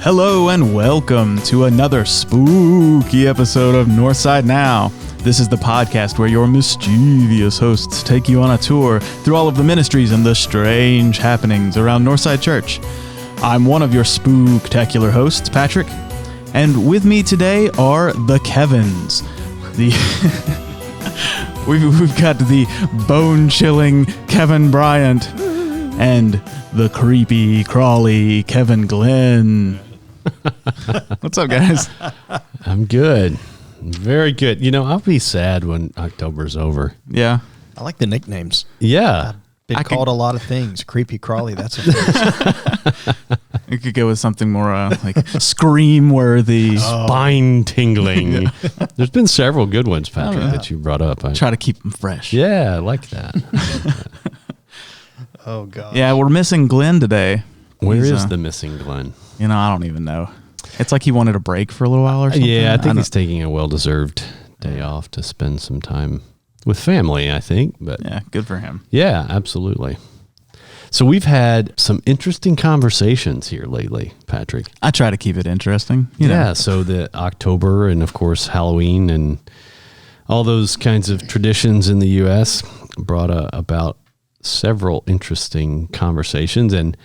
Hello and welcome to another spooky episode of Northside NOW. This is the podcast where your mischievous hosts take you on a tour through all of the ministries and the strange happenings around Northside Church. I'm one of your spooktacular hosts, Patrick, and with me today are the Kevins. We've got the bone-chilling Kevin Bryant and the creepy, crawly Kevin Glenn. What's up, guys? I'm good. Very good. You know, I'll be sad when October's over. Yeah. I like the nicknames. Yeah. Been called a lot of things. Creepy crawly, that's a You could go with something more like scream-worthy. Spine tingling. There's been several good ones, Patrick, that you brought up. Try to keep them fresh. Yeah, I like that. Oh, God. Yeah, we're missing Glenn today. Where He's, is the missing Glenn? You know, I don't even know. It's like he wanted a break for a little while or something. Yeah, I think he's taking a well-deserved day off to spend some time with family, I think. But yeah, good for him. Yeah, absolutely. So we've had some interesting conversations here lately, Patrick. I try to keep it interesting. You know. So the October and, of course, Halloween and all those kinds of traditions in the U.S. brought about several interesting conversations. And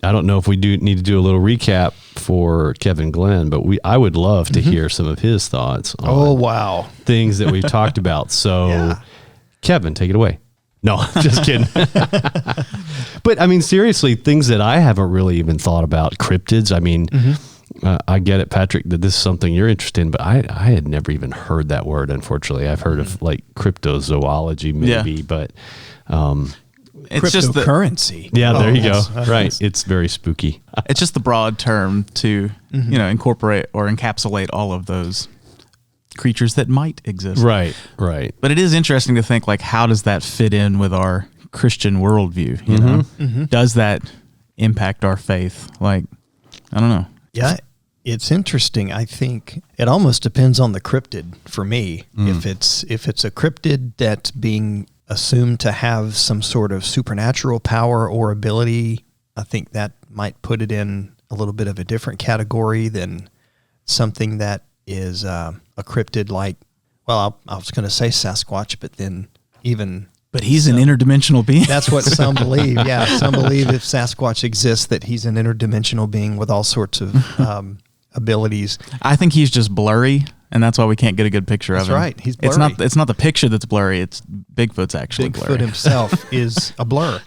I don't know if we do need to do a little recap for Kevin Glenn, but I would love to hear some of his thoughts on things that we've talked about. So, Kevin, take it away. No, just kidding. But I mean, seriously, things that I haven't really even thought about. Cryptids. I mean, I get it, Patrick, that this is something you're interested in, but I had never even heard that word. Unfortunately, I've heard of like cryptozoology, maybe, but it's just the currency. Yeah, there you go. Right. It's very spooky. It's just the broad term to, incorporate or encapsulate all of those creatures that might exist. Right, right. But it is interesting to think, like, how does that fit in with our Christian worldview? You know, does that impact our faith? Like, I don't know. Yeah, it's interesting. I think it almost depends on the cryptid for me. If it's a cryptid that's being assumed to have some sort of supernatural power or ability, I think that might put it in a little bit of a different category than something that is a cryptid like, well, I was going to say Sasquatch, but then even... But he's an interdimensional being. That's what some believe. Yeah, some believe if Sasquatch exists, that he's an interdimensional being with all sorts of abilities. I think he's just blurry, and that's why we can't get a good picture of him. That's right. He's blurry. It's not the picture that's blurry. It's Bigfoot's actually blurry. Bigfoot himself is a blur.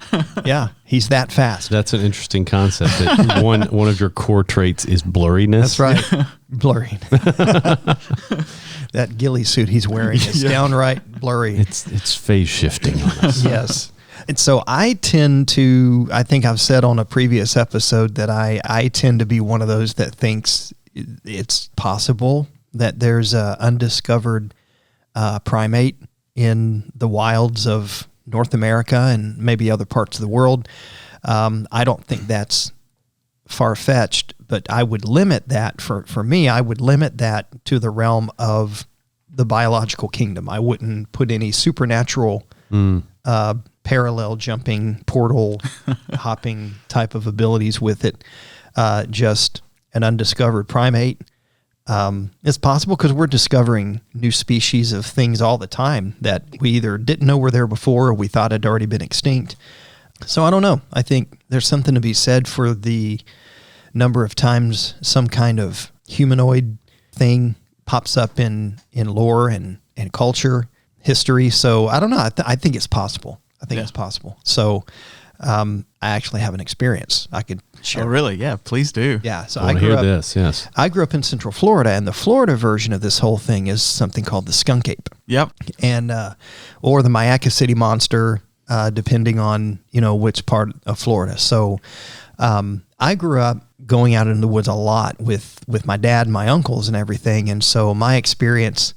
Yeah, he's that fast. That's an interesting concept. That one of your core traits is blurriness. That's right. Blurring. That ghillie suit he's wearing is downright blurry. It's phase shifting on us. Yes. And so I think I've said on a previous episode that I tend to be one of those that thinks it's possible that there's a undiscovered primate in the wilds of North America and maybe other parts of the world. I don't think that's far-fetched, but I would limit that, for me, I would limit that to the realm of the biological kingdom. I wouldn't put any supernatural parallel jumping, portal hopping type of abilities with it. Just an undiscovered primate. It's possible because we're discovering new species of things all the time that we either didn't know were there before or we thought had already been extinct. So I don't know. I think there's something to be said for the number of times some kind of humanoid thing pops up in lore and culture, history. So I don't know. I think it's possible. It's possible. So I actually have an experience I could share. Oh, really? Yeah, please do. Yeah. So I grew up. Yes. I grew up in Central Florida, and the Florida version of this whole thing is something called the Skunk Ape. Yep. And or the Mayaca City Monster, depending on which part of Florida. So I grew up going out in the woods a lot with my dad and my uncles and everything, and so my experience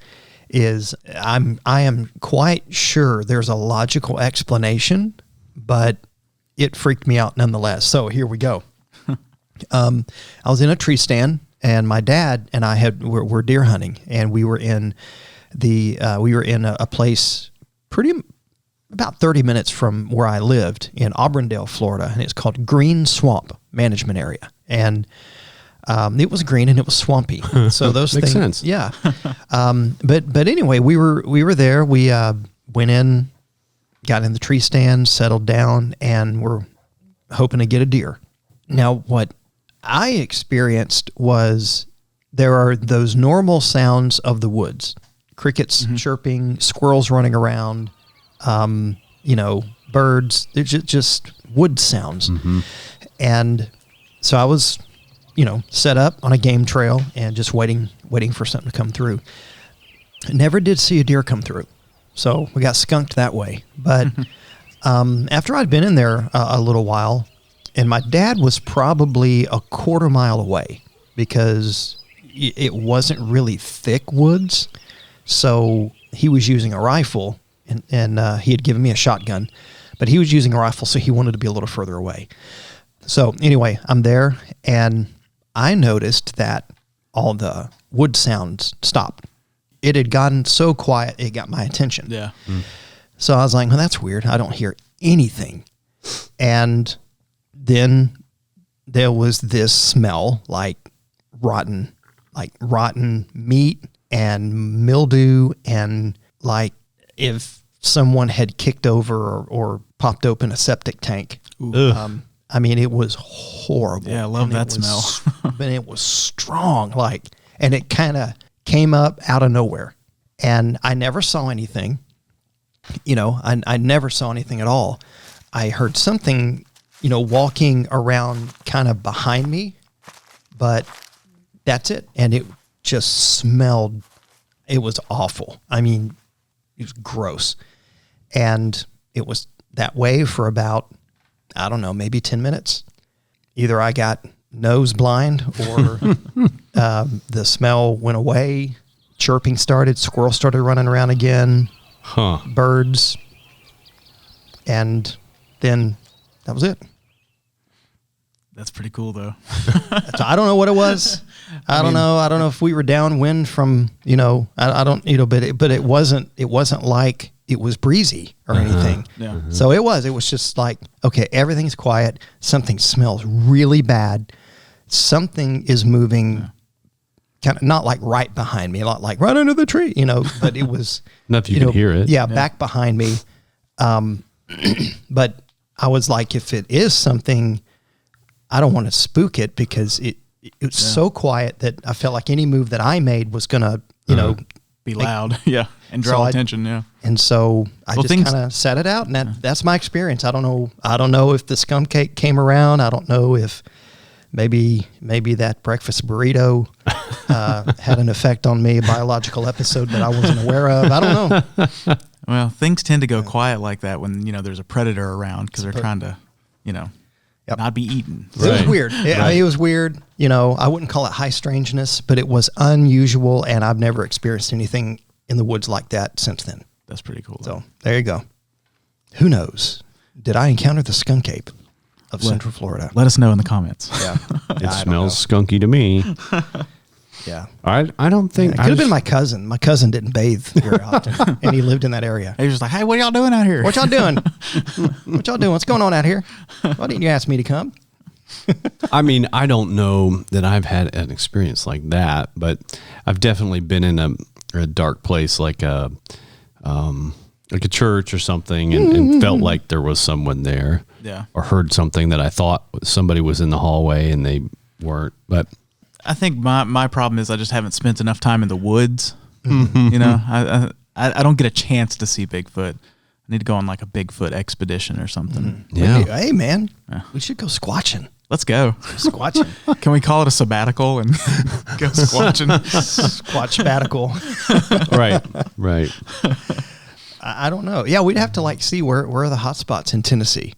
is I am quite sure there's a logical explanation, but it freaked me out nonetheless. So here we go. I was in a tree stand, and my dad and I were deer hunting, and we were in a place about 30 minutes from where I lived in Auburndale, Florida, and it's called Green Swamp Management Area. And It was green and it was swampy. So those Makes things, sense. yeah. But anyway, we were there. We went in, got in the tree stand, settled down, and we're hoping to get a deer. Now, what I experienced was there are those normal sounds of the woods: crickets chirping, squirrels running around, birds. They're just wood sounds. And so I was, set up on a game trail and just waiting for something to come through. Never did see a deer come through. So we got skunked that way. But after I'd been in there a little while, and my dad was probably a quarter mile away because it wasn't really thick woods. So he was using a rifle, and he had given me a shotgun, but he was using a rifle, so he wanted to be a little further away. So anyway, I'm there, and I noticed that all the wood sounds stopped. It had gotten so quiet, it got my attention. Yeah. So I was like, well, that's weird. I don't hear anything. And then there was this smell like rotten meat and mildew, and like if someone had kicked over or popped open a septic tank. I mean, it was horrible. Yeah, I love that smell. But it was strong, and it kind of came up out of nowhere. And I never saw anything. I never saw anything at all. I heard something, walking around kind of behind me, but that's it. And it just smelled, it was awful. I mean, it was gross. And it was that way for about, I don't know, maybe 10 minutes. Either I got nose blind or the smell went away, chirping started, squirrels started running around again, birds, and then that was it. That's pretty cool, though. So I don't know what it was. I don't know. I don't know if we were downwind from, I don't, but it wasn't like it was breezy or anything. Yeah. So it was just like, okay, everything's quiet. Something smells really bad. Something is moving kind of not like right behind me, not like right under the tree, but it was Enough you could hear it. Yeah, back behind me. But I was like, if it is something, I don't want to spook it because it was so quiet that I felt like any move that I made was going to, Be loud. Yeah. And draw attention. Yeah. And so I just kind of set it out, and that's my experience. I don't know if the skunk ape came around. I don't know if maybe that breakfast burrito had an effect on me, a biological episode that I wasn't aware of. I don't know. Well, things tend to go quiet like that when, there's a predator around because they're trying to, not be eaten. It was weird. It was weird. I wouldn't call it high strangeness, but it was unusual, and I've never experienced anything in the woods like that since then. That's pretty cool. So there you go. Who knows? Did I encounter the skunk ape of Central Florida? Let us know in the comments. Yeah. It smells skunky to me. Yeah. I don't think... It could have been my cousin. My cousin didn't bathe very often, and he lived in that area. He was just like, hey, what y'all doing out here? What y'all doing? What y'all doing? What's going on out here? Why didn't you ask me to come? I mean, I don't know that I've had an experience like that, but I've definitely been in a dark place like a church or something and felt like there was someone there. Yeah. Or heard something that I thought somebody was in the hallway and they weren't. But I think my problem is I just haven't spent enough time in the woods. I don't get a chance to see Bigfoot. I need to go on like a Bigfoot expedition or something. yeah. Hey, man, we should go squatching. Let's go. Squatching. Can we call it a sabbatical and go squatching? Squatch sabbatical. Right. I don't know. Yeah, we'd have to see where are the hot spots in Tennessee.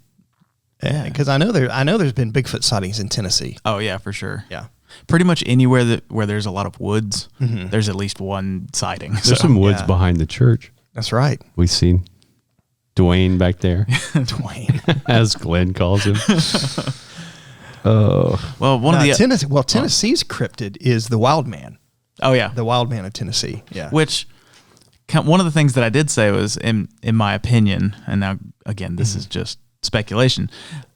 Yeah, because I know there's been Bigfoot sightings in Tennessee. Oh yeah, for sure. Yeah, pretty much anywhere where there's a lot of woods, there's at least one sighting. There's some woods behind the church. That's right. We've seen Dwayne back there. Dwayne, as Glenn calls him. Well, Tennessee's cryptid is the wild man. Oh yeah, the wild man of Tennessee. Yeah, which one of the things that I did say was in my opinion, and now again this is just speculation.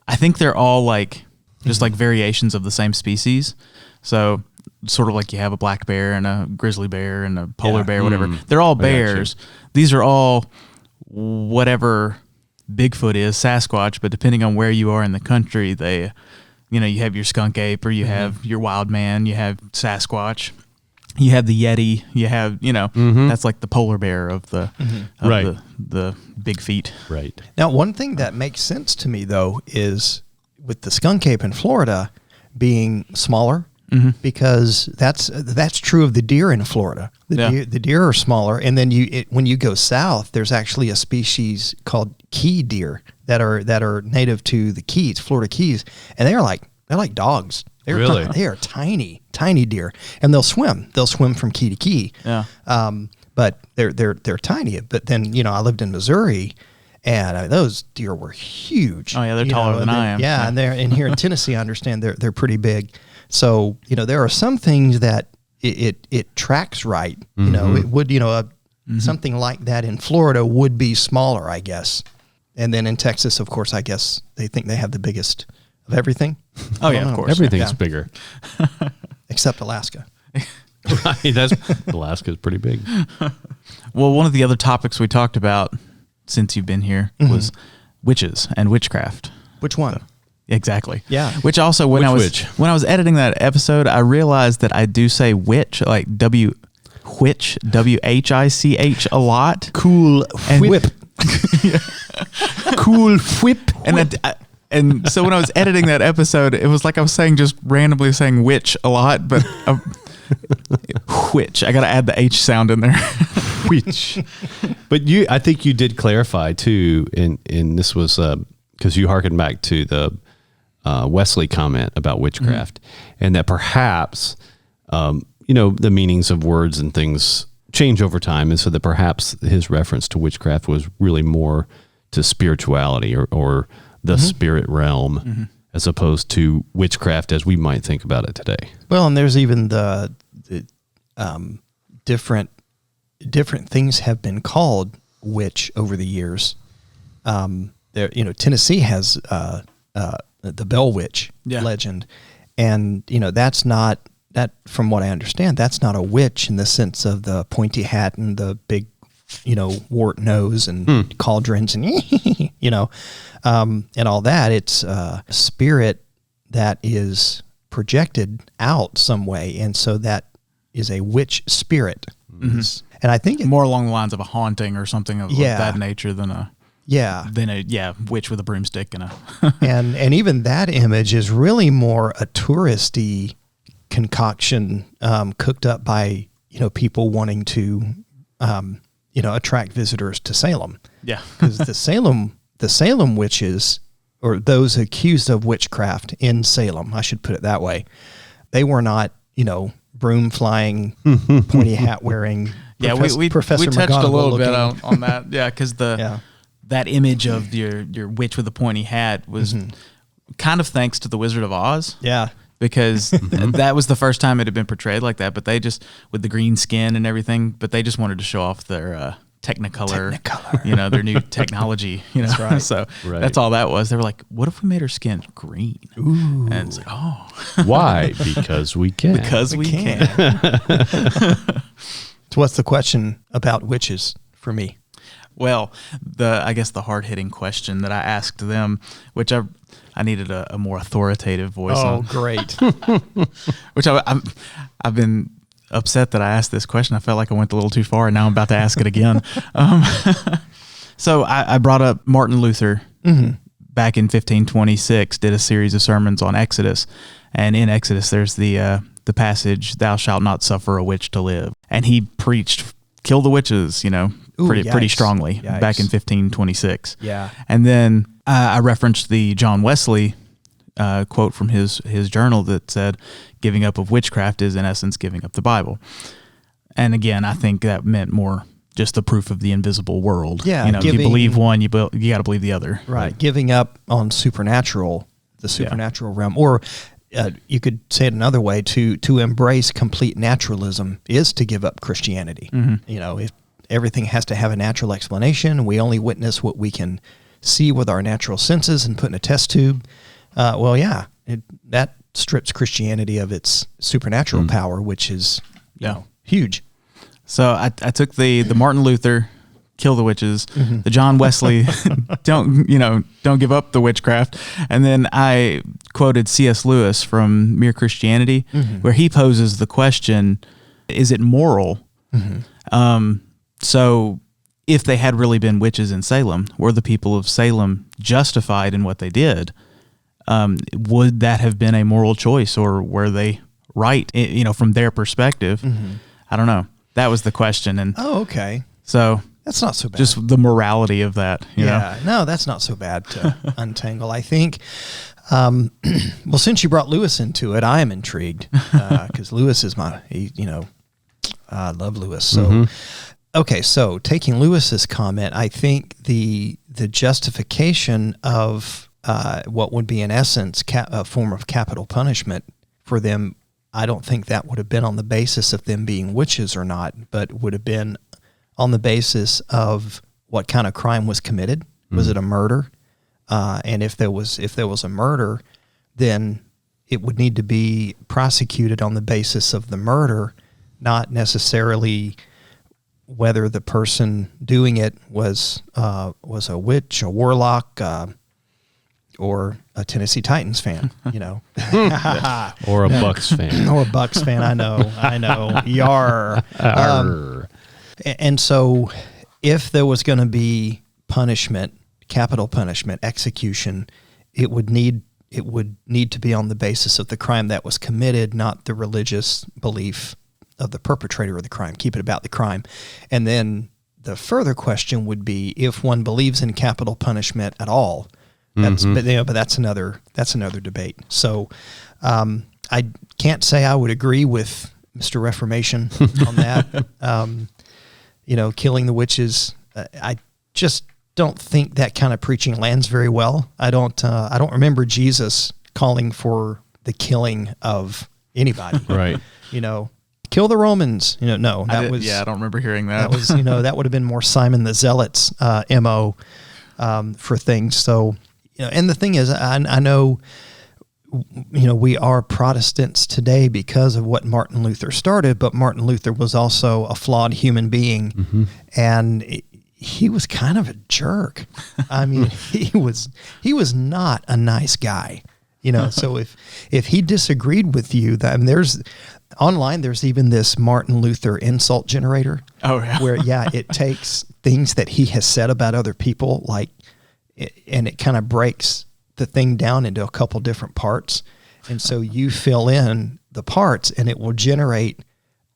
I think they're all like just like variations of the same species. So sort of like you have a black bear and a grizzly bear and a polar bear, whatever. They're all bears. These are all whatever Bigfoot is, Sasquatch, but depending on where you are in the country, they, you know, you have your skunk ape or you have your wild man, you have Sasquatch, you have the Yeti, you have, you know, that's like the polar bear of the the big feet. Right. Now, one thing that makes sense to me though is with the skunk ape in Florida being smaller, because that's true of the deer in Florida. The deer are smaller, and then when you go south, there's actually a species called key deer that are native to the Keys, Florida Keys, and they're like dogs. They are tiny deer, and they'll swim. They'll swim from key to key. Yeah. But they're tiny. But then, you know, I lived in Missouri, and those deer were huge. Oh yeah, they're taller than I am. Yeah, and here in Tennessee, I understand they're pretty big. So, you know, there are some things that it tracks right. You know, it would, you know, something like that in Florida would be smaller, I guess. And then in Texas, of course, I guess they think they have the biggest of everything. Oh yeah, of course. Everything's bigger. Except Alaska. Right, Alaska's pretty big. Well, one of the other topics we talked about since you've been here was witches and witchcraft. Which one? Exactly. Yeah. Which also when I was editing that episode, I realized that I do say witch like WHICH a lot. Cool whip. Cool whip. And so when I was editing that episode, it was like I was just randomly saying witch a lot, but which I got to add the H sound in there. Which, but I think you did clarify too, and this was because you harkened back to the Wesley comment about witchcraft, and that perhaps you know, the meanings of words and things change over time, and so that perhaps his reference to witchcraft was really more to spirituality or the spirit realm, as opposed to witchcraft as we might think about it today. Well, and there's even the different things have been called witch over the years. There, you know, Tennessee has the Bell Witch legend, and you know that's not that. From what I understand, that's not a witch in the sense of the pointy hat and the big, you know, wart nose and cauldrons and you know, and all that. It's a spirit that is projected out some way, and so that is a witch spirit. And I think more along the lines of a haunting or something of that nature than a witch with a broomstick and a and even that image is really more a touristy concoction cooked up by, you know, people wanting to you know, attract visitors to Salem. Yeah. Because the Salem witches, or those accused of witchcraft in Salem, I should put it that way, they were not, you know, broom flying, pointy hat wearing. Yeah, we touched a little bit on that. Yeah, because that image of your witch with a pointy hat was kind of thanks to the Wizard of Oz. Yeah. Because that was the first time it had been portrayed like that, but they just, with the green skin and everything, but they just wanted to show off their Technicolor, you know, their new technology, you know. That's right. So that's all that was. They were like, what if we made our skin green? Ooh. And it's like, oh. Why? Because we can. Because we can. So what's the question about witches for me? Well, I guess the hard-hitting question that I asked them, which I needed a more authoritative voice on. Oh, great. Which I've been upset that I asked this question. I felt like I went a little too far, and now I'm about to ask it again. So I brought up Martin Luther back in 1526, did a series of sermons on Exodus. And in Exodus, there's the passage, "Thou shalt not suffer a witch to live." And he preached, kill the witches, you know, pretty strongly back in 1526. Yeah. And then I referenced the John Wesley quote from his journal that said, "Giving up of witchcraft is in essence giving up the Bible." And again, I think that meant more just the proof of the invisible world. Yeah, you know, you believe one, you got to believe the other. Right, giving up on the supernatural realm, or you could say it another way: to embrace complete naturalism is to give up Christianity. You know, if everything has to have a natural explanation, we only witness what we can see with our natural senses and put in a test tube. Well, yeah, that strips Christianity of its supernatural power, which is you know, huge. So I took the Martin Luther, kill the witches, the John Wesley, don't give up the witchcraft, and then I quoted C.S. Lewis from Mere Christianity, where he poses the question, is it moral? So if they had really been witches in Salem, were the people of Salem justified in what they did? Would that have been a moral choice, or were they right, from their perspective? I don't know. That was the question. And okay. So that's not so bad. Just the morality of that. You know? No, that's not so bad to untangle. I think, well, since you brought Lewis into it, I am intrigued because Lewis is I love Lewis. So, okay. So taking Lewis's comment, I think the justification of what would be in essence a form of capital punishment for them, I don't think that would have been on the basis of them being witches or not, but would have been on the basis of what kind of crime was committed. Was it a murder? And if there was a murder, then it would need to be prosecuted on the basis of the murder, not necessarily whether the person doing it was a witch, a warlock, or a Tennessee Titans fan, or a Bucks fan, or a Bucks fan. I know. Yar. And so, if there was going to be punishment, capital punishment, execution, it would need to be on the basis of the crime that was committed, not the religious belief of the perpetrator of the crime. Keep it about the crime. And then the further question would be if one believes in capital punishment at all. But that's another debate. So I can't say I would agree with Mr. Reformation on that. Killing the witches. I just don't think that kind of preaching lands very well. I don't remember Jesus calling for the killing of anybody. Right. Kill the Romans. No, I don't remember hearing that. That was, that would have been more Simon the Zealot's MO for things. So, and the thing is, I know, we are Protestants today because of what Martin Luther started, but Martin Luther was also a flawed human being, and he was kind of a jerk. I mean, he was not a nice guy, So if he disagreed with you, there's even this Martin Luther insult generator. Oh yeah, where it takes things that he has said about other people, and it kind of breaks the thing down into a couple different parts, and so you fill in the parts, and it will generate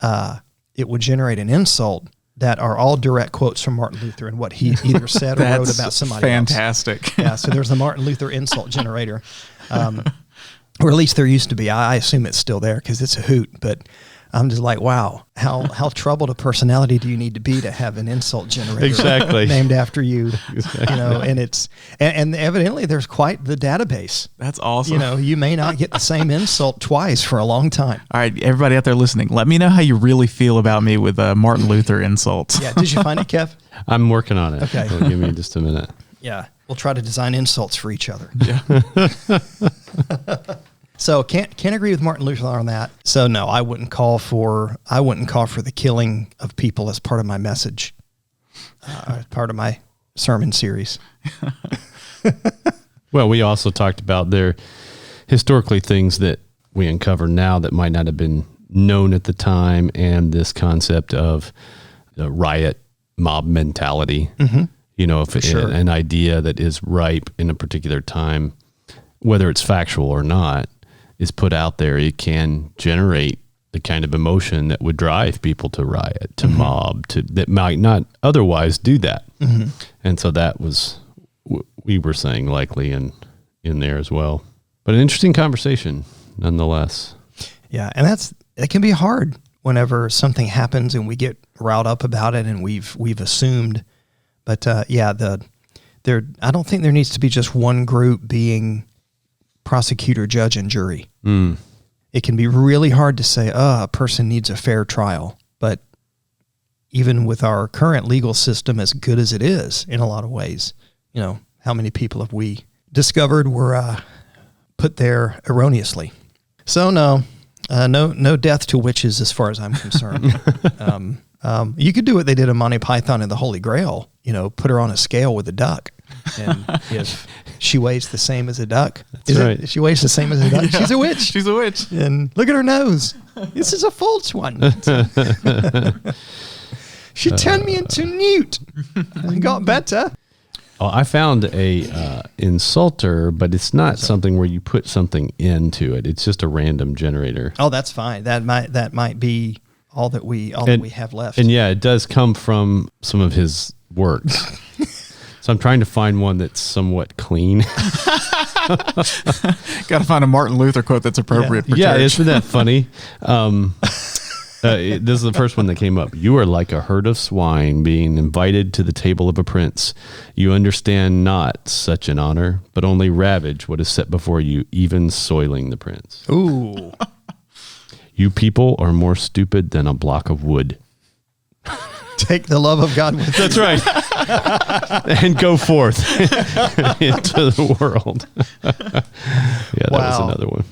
an insult that are all direct quotes from Martin Luther and what he either said or wrote about somebody fantastic. else. Yeah, so there's the Martin Luther insult generator, or at least there used to be. I assume it's still there because it's a hoot, but I'm just like, wow, how troubled a personality do you need to be to have an insult generator named after you? Exactly. And it's and evidently there's quite the database. That's awesome. You may not get the same insult twice for a long time. All right, everybody out there listening, let me know how you really feel about me with Martin Luther insults. Yeah, did you find it, Kev? I'm working on it. Okay, give me just a minute. Yeah, we'll try to design insults for each other. Yeah. So can't agree with Martin Luther on that. So no, I wouldn't call for the killing of people as part of my message, as part of my sermon series. Well, we also talked about there historically things that we uncover now that might not have been known at the time, and this concept of riot mob mentality. If an idea that is ripe in a particular time, whether it's factual or not, is put out there, it can generate the kind of emotion that would drive people to riot, to mob, that might not otherwise do that. And so that was, we were saying, likely in there as well. But an interesting conversation, nonetheless. Yeah, and it can be hard whenever something happens and we get riled up about it and we've assumed. But I don't think there needs to be just one group being prosecutor, judge, and jury. It can be really hard to say, a person needs a fair trial. But even with our current legal system, as good as it is in a lot of ways, how many people have we discovered were put there erroneously. So no death to witches as far as I'm concerned. You could do what they did in Monty Python and the Holy Grail, put her on a scale with a duck. And if she weighs the same as a duck, right. She weighs the same as a duck, Yeah. she's a witch. She's a witch. And look at her nose. This is a false one. She turned me into Newt. I got better. Oh, I found a insulter, but it's not something where you put something into it. It's just a random generator. Oh, that's fine. That might be all that we have left. And yeah, it does come from some of his works. So I'm trying to find one that's somewhat clean. Got to find a Martin Luther quote that's appropriate for Yeah, church. isn't that funny? This is the first one that came up. You are like a herd of swine being invited to the table of a prince. You understand not such an honor, but only ravage what is set before you, even soiling the prince. Ooh. You people are more stupid than a block of wood. Take the love of God with you. That's right. And go forth into the world. Yeah, that was Wow. another one.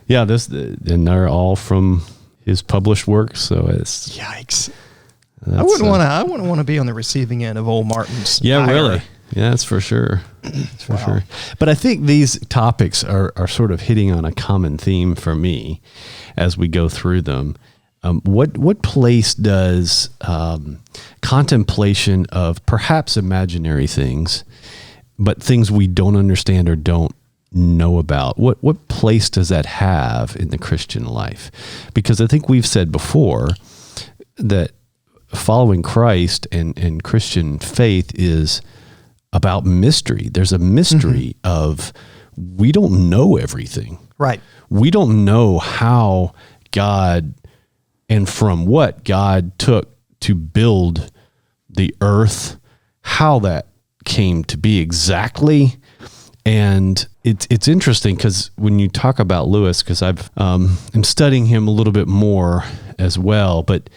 Yeah, and they're all from his published works, so it's Yikes. I wouldn't want to be on the receiving end of old Martin's. yeah, ire. really. Yeah, that's for sure. That's for sure. But I think these topics are sort of hitting on a common theme for me as we go through them. What place does contemplation of perhaps imaginary things, but things we don't understand or don't know about, what place does that have in the Christian life? Because I think we've said before that following Christ and Christian faith is about mystery. There's a mystery of we don't know everything. Right. We don't know how God and from what God took to build the earth, how that came to be exactly. And it's interesting because when you talk about Lewis, because I'm studying him a little bit more as well, but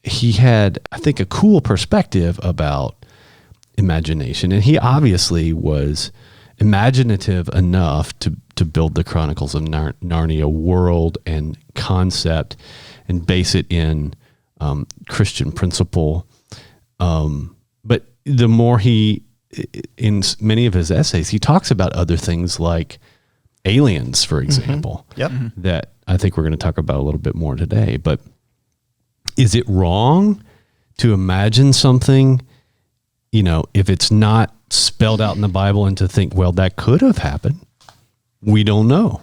he had, I think, a cool perspective about imagination. And he obviously was imaginative enough to build the Chronicles of Narnia world and concept and base it in Christian principle. But the more in many of his essays, he talks about other things like aliens, for example, Yep. that I think we're going to talk about a little bit more today. But is it wrong to imagine something, if it's not spelled out in the Bible, and to think, well, that could have happened? We don't know.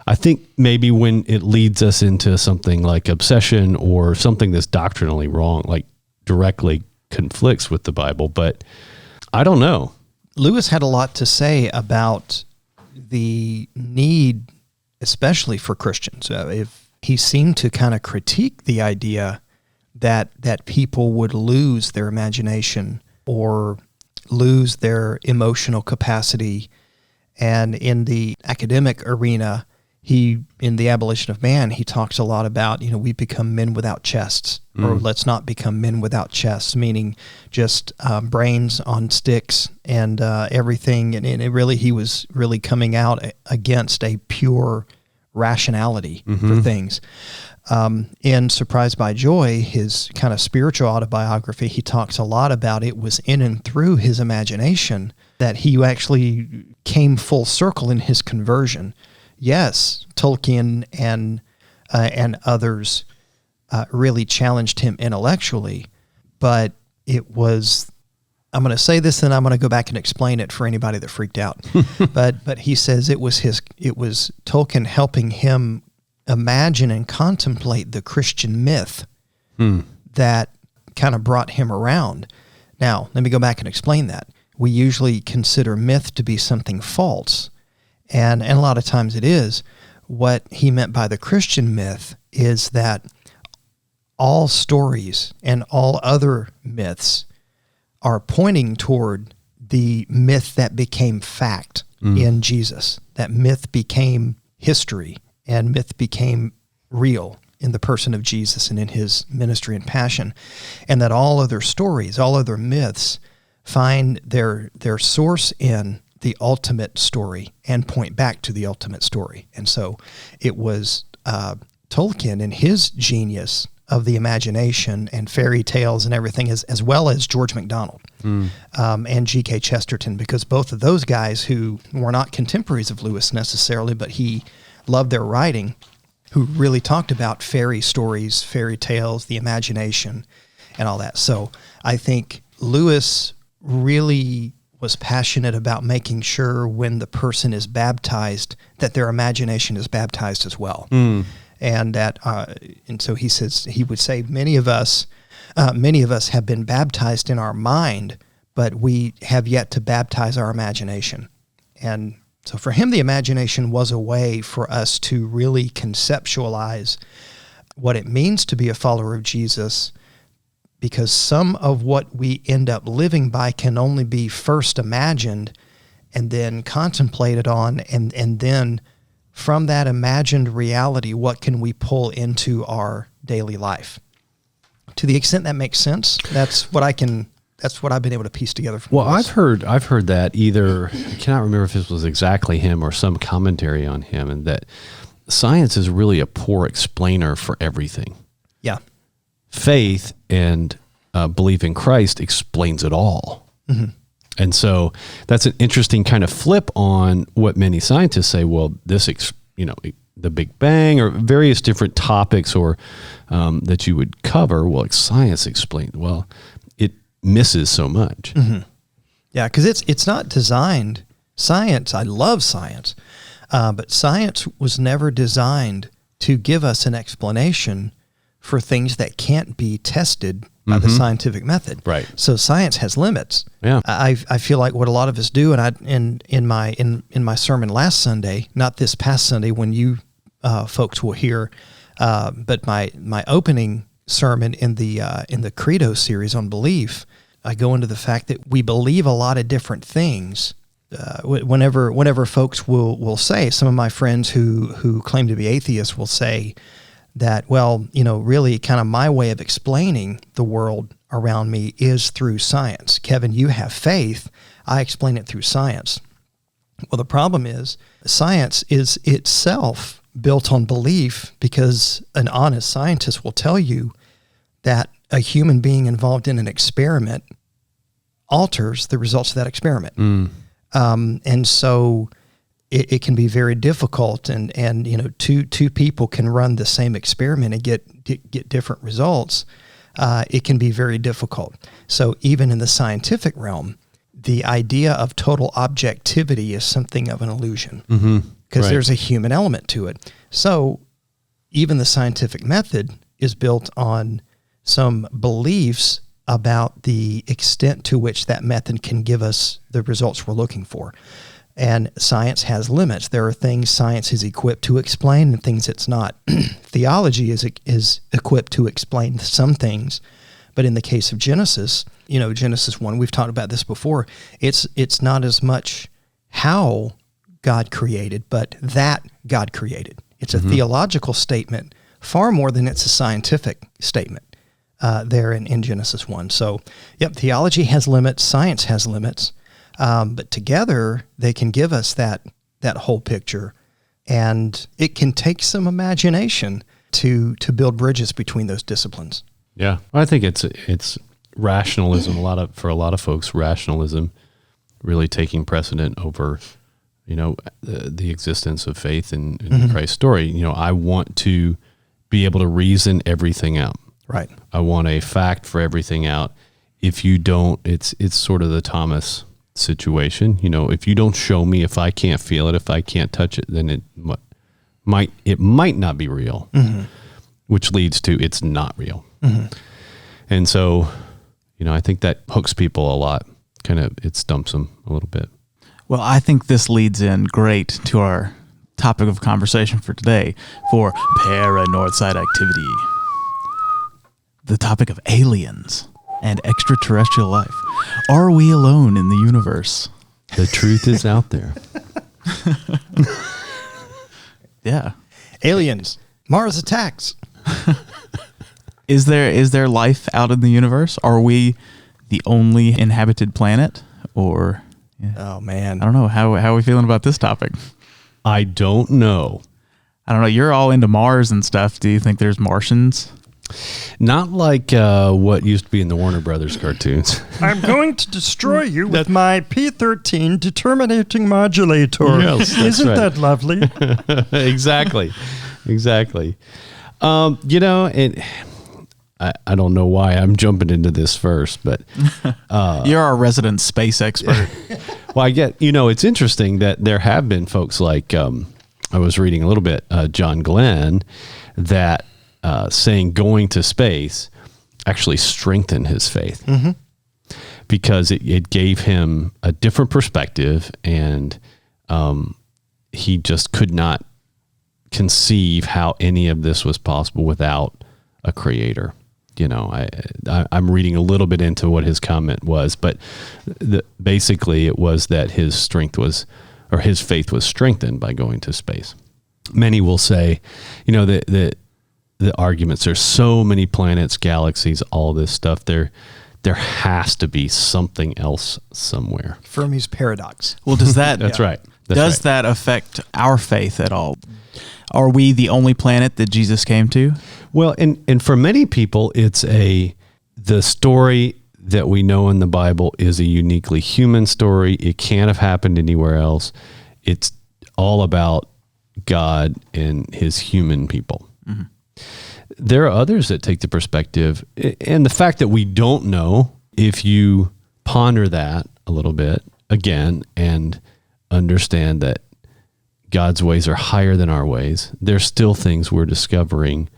I think maybe when it leads us into something like obsession or something that's doctrinally wrong, like directly conflicts with the Bible, but I don't know. Lewis had a lot to say about the need, especially for Christians. If he seemed to kind of critique the idea that people would lose their imagination or lose their emotional capacity. And in the academic arena, in the Abolition of Man, he talks a lot about, we become men without chests, or let's not become men without chests, meaning just brains on sticks and everything. And he was really coming out against a pure rationality for things. In Surprised by Joy, his kind of spiritual autobiography, he talks a lot about it was in and through his imagination that he actually came full circle in his conversion. Yes, Tolkien and others really challenged him intellectually, but it was, I'm going to say this and I'm going to go back and explain it for anybody that freaked out. but he says it was Tolkien helping him imagine and contemplate the Christian myth that kind of brought him around. Now, let me go back and explain that. We usually consider myth to be something false, and a lot of times it is. What he meant by the Christian myth is that all stories and all other myths are pointing toward the myth that became fact in Jesus. That myth became history, and myth became real in the person of Jesus and in his ministry and passion. And that all other stories, all other myths find their source in the ultimate story and point back to the ultimate story. And so it was Tolkien and his genius of the imagination and fairy tales and everything, as well as George MacDonald and G.K. Chesterton, because both of those guys, who were not contemporaries of Lewis necessarily, but he loved their writing, who really talked about fairy stories, fairy tales, the imagination, and all that. So I think Lewis really was passionate about making sure when the person is baptized that their imagination is baptized as well. And that, and so he says, he would say, many of us have been baptized in our mind, but we have yet to baptize our imagination. And so for him, the imagination was a way for us to really conceptualize what it means to be a follower of Jesus, because some of what we end up living by can only be first imagined and then contemplated on, and then from that imagined reality, what can we pull into our daily life? To the extent that makes sense, that's what I've been able to piece together from Well, this. I've heard that either, I cannot remember if this was exactly him or some commentary on him, and that science is really a poor explainer for everything. Yeah. Faith and belief in Christ explains it all. And so that's an interesting kind of flip on what many scientists say, well, this, the Big Bang or various different topics or that you would cover, well, science explains, well, it misses so much. Yeah, because it's not designed, science, I love science, but science was never designed to give us an explanation for things that can't be tested by the scientific method. Right. So science has limits. Yeah. I feel like what a lot of us do, and in my sermon last Sunday, not this past Sunday when you folks will hear, but my opening sermon in the Credo series on belief, I go into the fact that we believe a lot of different things. Whenever folks will say, some of my friends who claim to be atheists will say that, well, really kind of my way of explaining the world around me is through science. Kevin, you have faith. I explain it through science. Well, the problem is science is itself built on belief, because an honest scientist will tell you that a human being involved in an experiment alters the results of that experiment. And so it can be very difficult, and two people can run the same experiment and get different results. It can be very difficult. So even in the scientific realm, the idea of total objectivity is something of an illusion, because there's a human element to it. So even the scientific method is built on some beliefs about the extent to which that method can give us the results we're looking for. And science has limits. There are things science is equipped to explain and things it's not. Theology is equipped to explain some things, but in the case of Genesis, Genesis 1, we've talked about this before, it's not as much how God created, but that God created. It's a theological statement far more than it's a scientific statement there in Genesis 1. So, theology has limits, science has limits, but together they can give us that whole picture, and it can take some imagination to build bridges between those disciplines. Yeah, I think it's rationalism. For a lot of folks, rationalism really taking precedent over, the existence of faith in Christ's story. I want to be able to reason everything out. Right. I want a fact for everything out. If you don't, it's sort of the Thomas situation. If you don't show me, if I can't feel it, if I can't touch it, then it might not be real, which leads to it's not real. And so, I think that hooks people a lot. It stumps them a little bit. Well, I think this leads in great to our topic of conversation for today, for ParaNorthside Activity. The topic of aliens and extraterrestrial life. Are we alone in the universe? The truth is out there. Yeah. Aliens. Mars attacks. Is there life out in the universe? Are we the only inhabited planet? Or, Oh, man. I don't know. How are we feeling about this topic? I don't know. I don't know. You're all into Mars and stuff. Do you think there's Martians? Not like what used to be in the Warner Brothers cartoons. I'm going to destroy you with my P13 determinating modulator. Yes, that's Isn't right. that lovely? Exactly. I don't know why I'm jumping into this first, but You're our resident space expert. well, I get, it's interesting that there have been folks like, I was reading a little bit, John Glenn, that saying going to space actually strengthened his faith because it gave him a different perspective, and he just could not conceive how any of this was possible without a creator. I'm reading a little bit into what his comment was, but basically it was that his faith was strengthened by going to space. Many will say, the arguments, there's so many planets, galaxies, all this stuff. There has to be something else somewhere. Fermi's paradox. Well, does that That's right. does that affect our faith at all? Are we the only planet that Jesus came to? Well, and for many people, the story that we know in the Bible is a uniquely human story. It can't have happened anywhere else. It's all about God and his human people. Mm-hmm. There are others that take the perspective, and the fact that we don't know, if you ponder that a little bit again and understand that God's ways are higher than our ways, there's still things we're discovering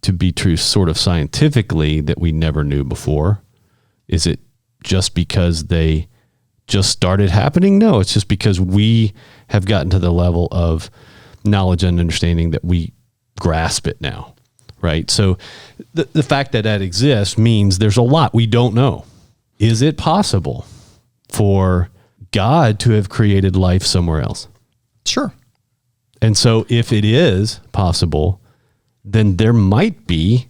to be true sort of scientifically that we never knew before. Is it just because they just started happening? No, it's just because we have gotten to the level of knowledge and understanding that we grasp it now, right? So the fact that exists means there's a lot we don't know. Is it possible for God to have created life somewhere else? Sure. And so if it is possible, then there might be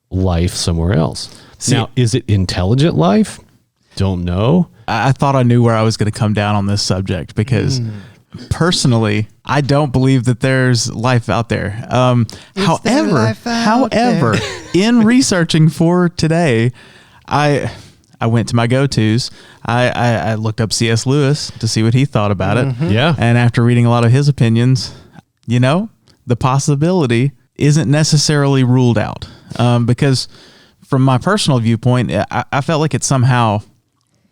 life somewhere else. Now, is it intelligent life? Don't know. I thought I knew where I was going to come down on this subject because personally, I don't believe that there's life out there. However, in researching for today, I went to my go-tos. I looked up C.S. Lewis to see what he thought about it. Yeah. And after reading a lot of his opinions, the possibility isn't necessarily ruled out. Because from my personal viewpoint, I felt like it somehow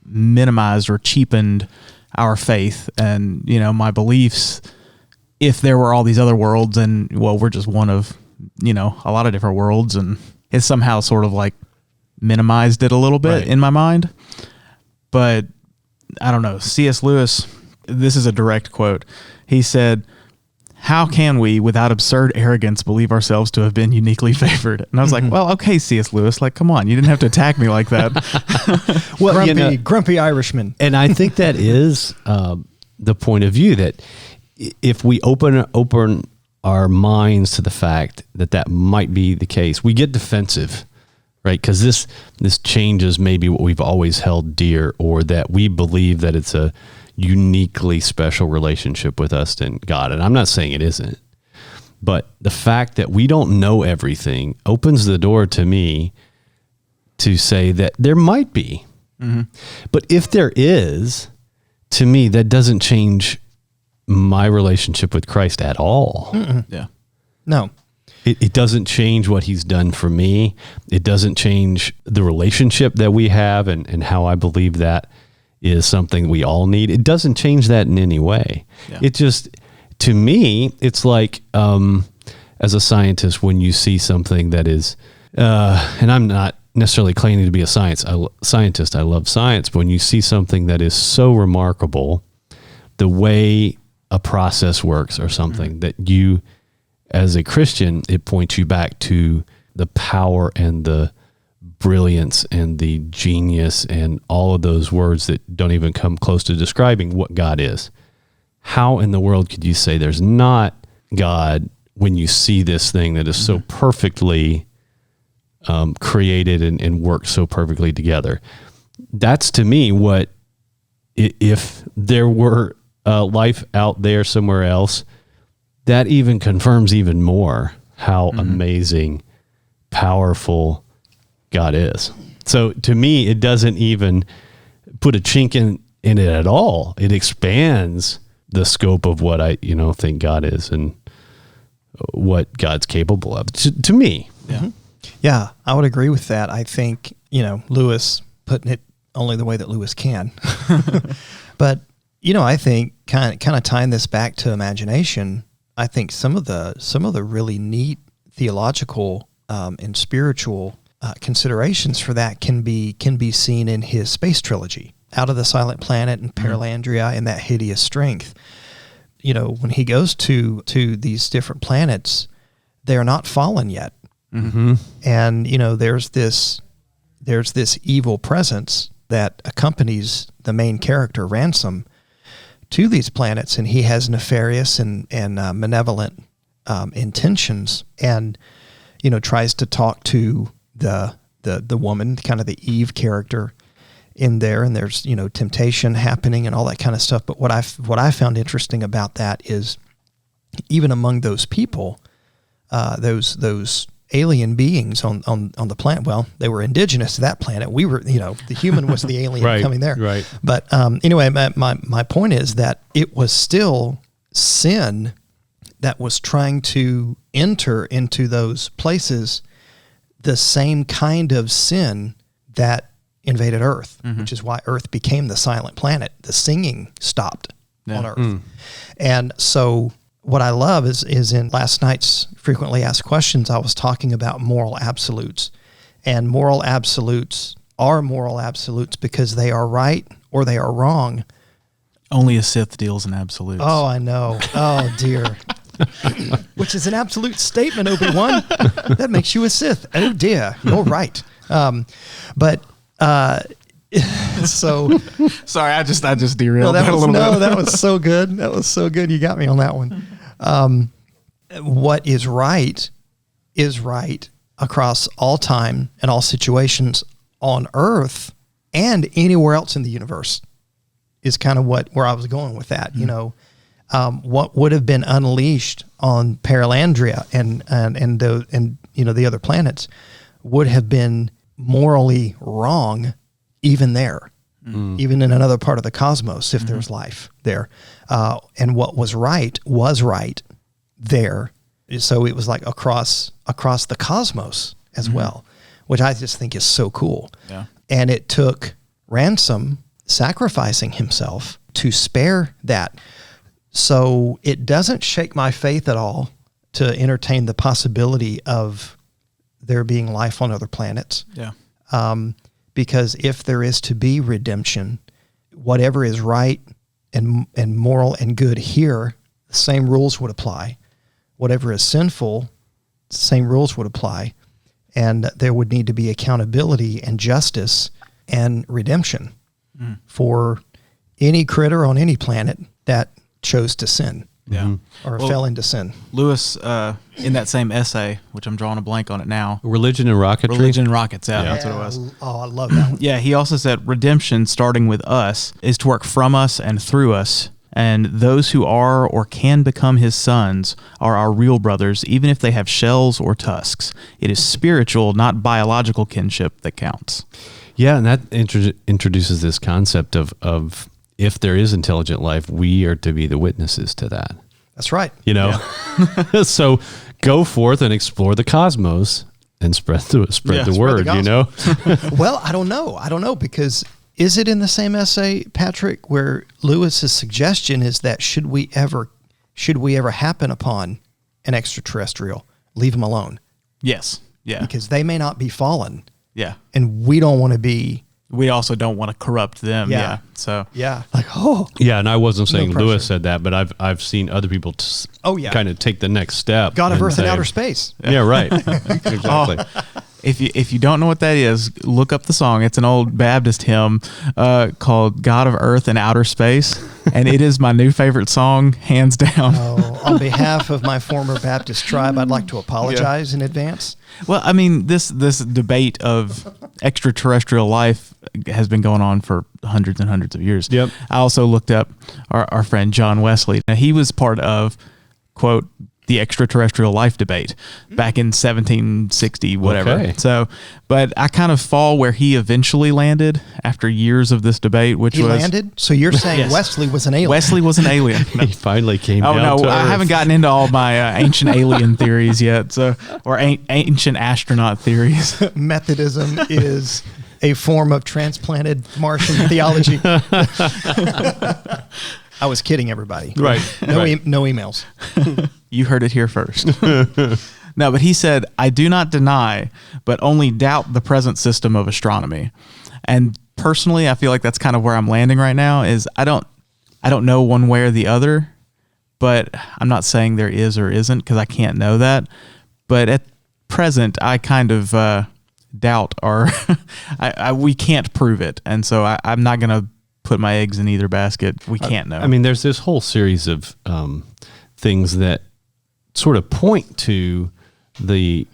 minimized or cheapened our faith and, my beliefs. If there were all these other worlds and, we're just one of, a lot of different worlds, and it somehow sort of like minimized it a little bit in my mind. But I don't know. C.S. Lewis, this is a direct quote. He said, "How can we, without absurd arrogance, believe ourselves to have been uniquely favored?" And I was like, well, okay, C.S. Lewis, like, come on. You didn't have to attack me like that. Well, grumpy Irishman. And I think that is the point of view, that if we open our minds to the fact that might be the case, we get defensive, right? Because this changes maybe what we've always held dear, or that we believe that it's a uniquely special relationship with us and God. And I'm not saying it isn't, but the fact that we don't know everything opens the door to me to say that there might be. Mm-hmm. But if there is, to me, that doesn't change my relationship with Christ at all. Mm-mm. Yeah. No. It doesn't change what he's done for me. It doesn't change the relationship that we have and how I believe that is something we all need. It doesn't change that in any way. Yeah. It just, to me, it's like, as a scientist, when you see something that is, and I'm not necessarily claiming to be a scientist, I love science, but when you see something that is so remarkable, the way a process works or something, that you, as a Christian, it points you back to the power and the brilliance and the genius and all of those words that don't even come close to describing what God is. How in the world could you say there's not God when you see this thing that is so perfectly created and worked so perfectly together? That's, to me, what if there were life out there somewhere else, that even confirms even more how amazing, powerful God is. So to me, it doesn't even put a chink in it at all. It expands the scope of what I, think God is and what God's capable of to me. Yeah. Yeah, I would agree with that. I think, Lewis putting it only the way that Lewis can. But, I think kind of tying this back to imagination, I think some of the really neat theological and spiritual considerations for that can be seen in his space trilogy, Out of the Silent Planet and Paralandria and That Hideous Strength. When he goes to these different planets, they are not fallen yet. Mm-hmm. And, there's this evil presence that accompanies the main character, Ransom, to these planets, and he has nefarious and malevolent intentions, and tries to talk to the woman, kind of the Eve character in there, and there's temptation happening and all that kind of stuff. But what I found interesting about that is even among those people, those alien beings on the planet. Well, they were indigenous to that planet. We were, the human was the alien coming there. Right. But anyway, my point is that it was still sin that was trying to enter into those places, the same kind of sin that invaded Earth, which is why Earth became the silent planet. The singing stopped on Earth. And so what I love is in last night's Frequently Asked Questions, I was talking about moral absolutes. And moral absolutes are moral absolutes because they are right or they are wrong. Only a Sith deals in absolutes. Oh, I know. Oh, dear. Which is an absolute statement, Obi-Wan. That makes you a Sith. Oh, dear. You're right. So sorry, I just derailed that a little bit. No, that was so good. That was so good. You got me on that one. What is right across all time and all situations on Earth and anywhere else in the universe is kind of where I was going with that. What would have been unleashed on Paralandria and the other planets would have been morally wrong even there, even in another part of the cosmos, if there's life there. And what was right there. So it was like across the cosmos as well, which I just think is so cool. Yeah. And it took Ransom sacrificing himself to spare that. So it doesn't shake my faith at all to entertain the possibility of there being life on other planets. Yeah. Because if there is to be redemption, whatever is right and moral and good here, the same rules would apply. Whatever is sinful, the same rules would apply. And there would need to be accountability and justice and redemption for any critter on any planet that chose to sin. Yeah. Or fell into sin. Lewis, in that same essay, which I'm drawing a blank on it now. Religion and Rocketry. Religion and Rockets, that's what it was. Oh, I love that one. Yeah, he also said redemption, starting with us, is to work from us and through us. And those who are or can become his sons are our real brothers, even if they have shells or tusks. It is spiritual, not biological kinship that counts. Yeah, and that introduces this concept of if there is intelligent life, we are to be the witnesses to that. That's right. So go forth and explore the cosmos and spread the word, Well, I don't know because is it in the same essay, Patrick, where Lewis's suggestion is that should we ever happen upon an extraterrestrial, leave them alone? Yes. Yeah. Because they may not be fallen. Yeah. And we don't want to be. We also don't want to corrupt them. Yeah. So. Yeah. Yeah, and I wasn't saying pressure. Lewis said that, but I've seen other people kind of take the next step. God of Earth and outer space. Yeah, right. Exactly. If you don't know what that is, look up the song. It's an old Baptist hymn called "God of Earth and Outer Space," and it is my new favorite song, hands down. Oh, on behalf of my former Baptist tribe, I'd like to apologize in advance. Well, I mean, this debate of extraterrestrial life has been going on for hundreds and hundreds of years. Yep. I also looked up our friend John Wesley. Now, he was part of, quote, the extraterrestrial life debate back in 1760, whatever. Okay. So, but I kind of fall where he eventually landed after years of this debate, which He was... landed? So you're saying Yes. Wesley was an alien? Wesley was an alien. He finally came Oh down no, to I Earth. haven't gotten into all my ancient alien theories yet, so or ancient astronaut theories. Methodism is a form of transplanted Martian theology. I was kidding, everybody. Right. No, right. no emails. You heard it here first. No, but he said, "I do not deny, but only doubt the present system of astronomy." And personally, I feel like that's kind of where I'm landing right now. Is I don't know one way or the other, but I'm not saying there is or isn't because I can't know that. But at present, I kind of doubt or we can't prove it, and so I'm not going to put my eggs in either basket. We can't know. I mean, there's this whole series of things that sort of point to the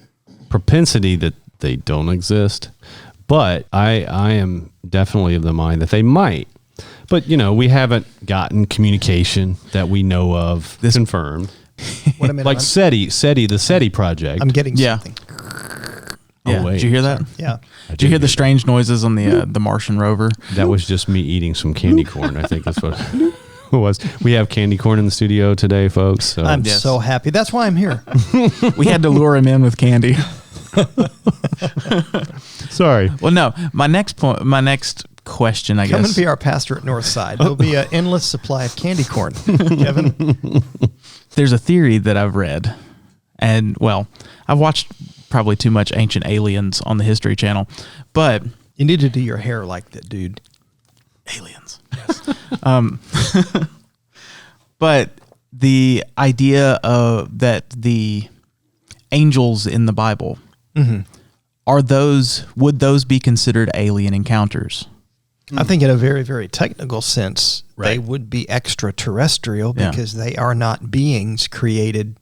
propensity that they don't exist. But I am definitely of the mind that they might. But, we haven't gotten communication that we know of this confirmed. Wait a minute. Like the SETI project. I'm getting Yeah. something. yeah. wait. Did you hear that? Yeah. Did you hear the strange noises on the Martian rover? That was just me eating some candy corn. I think that's what it was. We have candy corn in the studio today, folks. So. I'm Yes. so happy. That's why I'm here. We had to lure him in with candy. Sorry. Well, no. My next question, I Come guess. and be our pastor at Northside. There'll be an endless supply of candy corn, Kevin. There's a theory that I've read, and well, I've watched probably too much Ancient Aliens on the History Channel, but You need to do your hair like that, dude. aliens. Yes. But the idea of that the angels in the Bible would those be considered alien encounters? I think in a very, very technical sense, they Right. would be extraterrestrial Yeah. because they are not beings created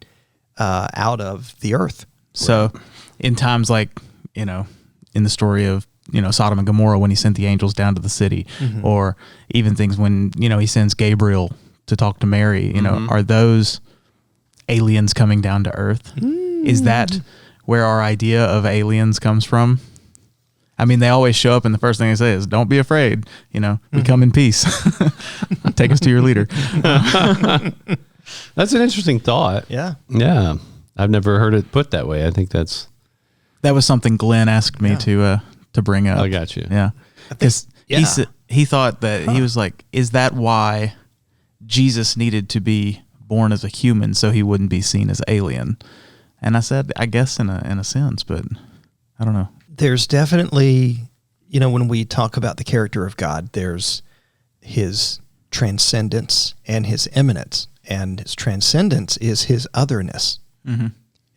out of the earth. So in times like, in the story of, Sodom and Gomorrah when he sent the angels down to the city, or even things when, he sends Gabriel to talk to Mary, are those aliens coming down to earth? Is that where our idea of aliens comes from? I mean, they always show up and the first thing they say is, "Don't be afraid, we come in peace." Take us to your leader. That's an interesting thought. Yeah. Yeah. I've never heard it put that way. I think that was something Glenn asked me to bring up. I got you. Yeah. Because yeah. he thought that he was like, is that why Jesus needed to be born as a human so he wouldn't be seen as alien? And I said, I guess in a sense, but I don't know. There's definitely, when we talk about the character of God, there's his transcendence and his immanence. And his transcendence is his otherness. Mm-hmm.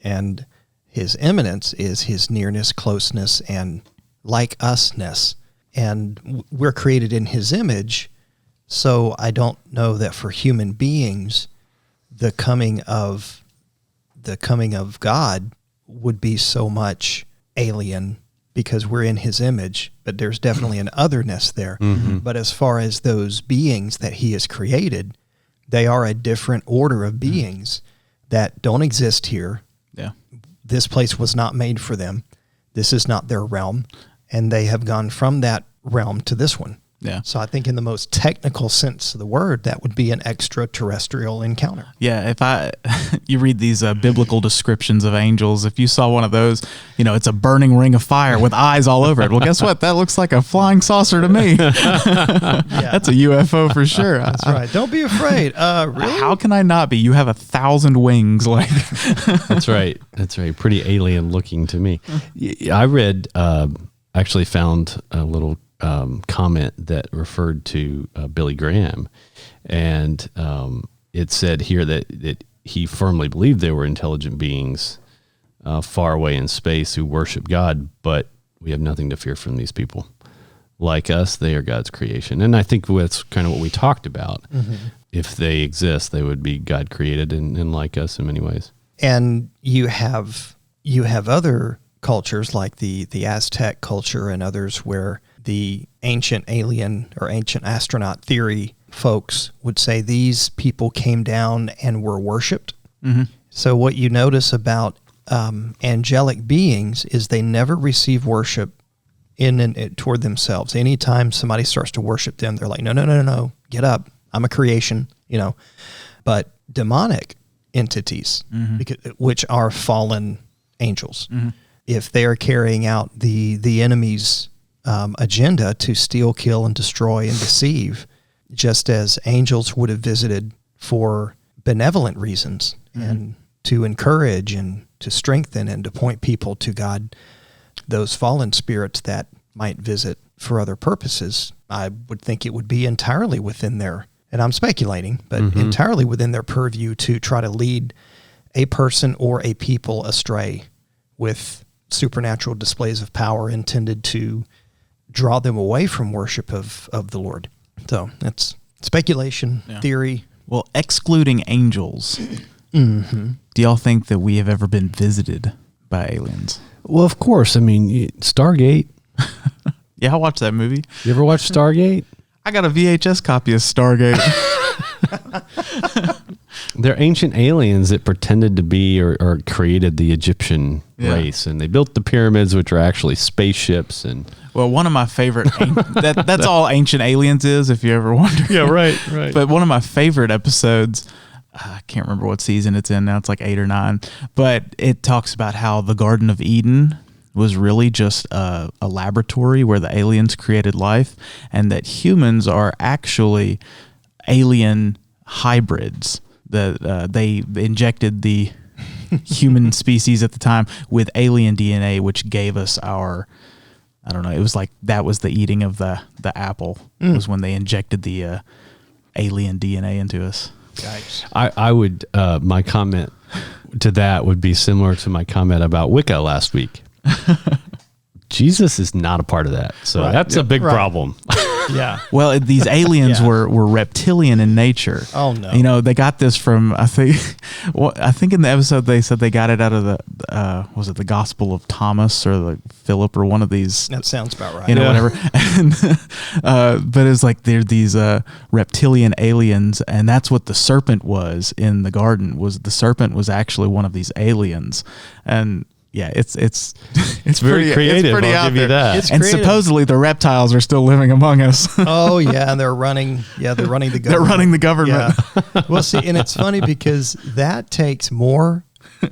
And his immanence is his nearness, closeness, and like usness. And we're created in his image. So I don't know that for human beings, the coming of God would be so much alien because we're in his image, but there's definitely an otherness there. Mm-hmm. But as far as those beings that he has created, they are a different order of beings that don't exist here. Yeah. This place was not made for them. This is not their realm. And they have gone from that realm to this one. Yeah. So I think in the most technical sense of the word, that would be an extraterrestrial encounter. Yeah, if you read these biblical descriptions of angels, if you saw one of those, it's a burning ring of fire with eyes all over it. Well, guess what? That looks like a flying saucer to me. That's a UFO for sure. That's right. Don't be afraid. Really? How can I not be? You have 1,000 wings. Like That's right. That's right. Pretty alien looking to me. I read, actually found a little comment that referred to Billy Graham, and it said here that he firmly believed they were intelligent beings far away in space who worship God, but we have nothing to fear from these people. Like us, they are God's creation. And I think that's kind of what we talked about. Mm-hmm. If they exist, they would be God created and like us in many ways. And you have other cultures like the Aztec culture and others where the ancient alien or ancient astronaut theory folks would say these people came down and were worshipped. Mm-hmm. So what you notice about angelic beings is they never receive worship toward themselves. Anytime somebody starts to worship them, they're like, no, get up. I'm a creation, But demonic entities, which are fallen angels, if they are carrying out the enemy's agenda to steal, kill, and destroy and deceive, just as angels would have visited for benevolent reasons and to encourage and to strengthen and to point people to God, those fallen spirits that might visit for other purposes, I would think it would be entirely within their, and I'm speculating, but entirely within their purview to try to lead a person or a people astray with supernatural displays of power intended to draw them away from worship of the Lord. So that's speculation, theory. Well, excluding angels, do y'all think that we have ever been visited by aliens? Well, of course. I mean, Stargate. Yeah, I watched that movie. You ever watch Stargate? I got a VHS copy of Stargate. They're ancient aliens that pretended to be or created the Egyptian race, and they built the pyramids, which are actually spaceships. And well, one of my favorite that's all Ancient Aliens is, if you ever wonder. Yeah, right. But one of my favorite episodes, I can't remember what season it's in now. It's like 8 or 9, but it talks about how the Garden of Eden was really just a laboratory where the aliens created life, and that humans are actually alien hybrids. That they injected the human species at the time with alien DNA, which gave us our, I don't know, it was like that was the eating of the apple, was when they injected the alien DNA into us. Yikes. I would, my comment to that would be similar to my comment about Wicca last week. Jesus is not a part of that. So that's a big problem. Yeah. Well, these aliens were reptilian in nature. Oh no. They got this from, I think in the episode they said they got it out of the was it the Gospel of Thomas or the Philip or one of these. That sounds about right. Whatever. And, but it's like they're these reptilian aliens, and that's what the serpent was in the garden. Was the serpent was actually one of these aliens, and yeah, it's very creative. It's pretty I'll give you that. It's and creative. Supposedly the reptiles are still living among us. Oh yeah, and they're running the government. They're running the government. Yeah. Well, see, and it's funny because that takes more.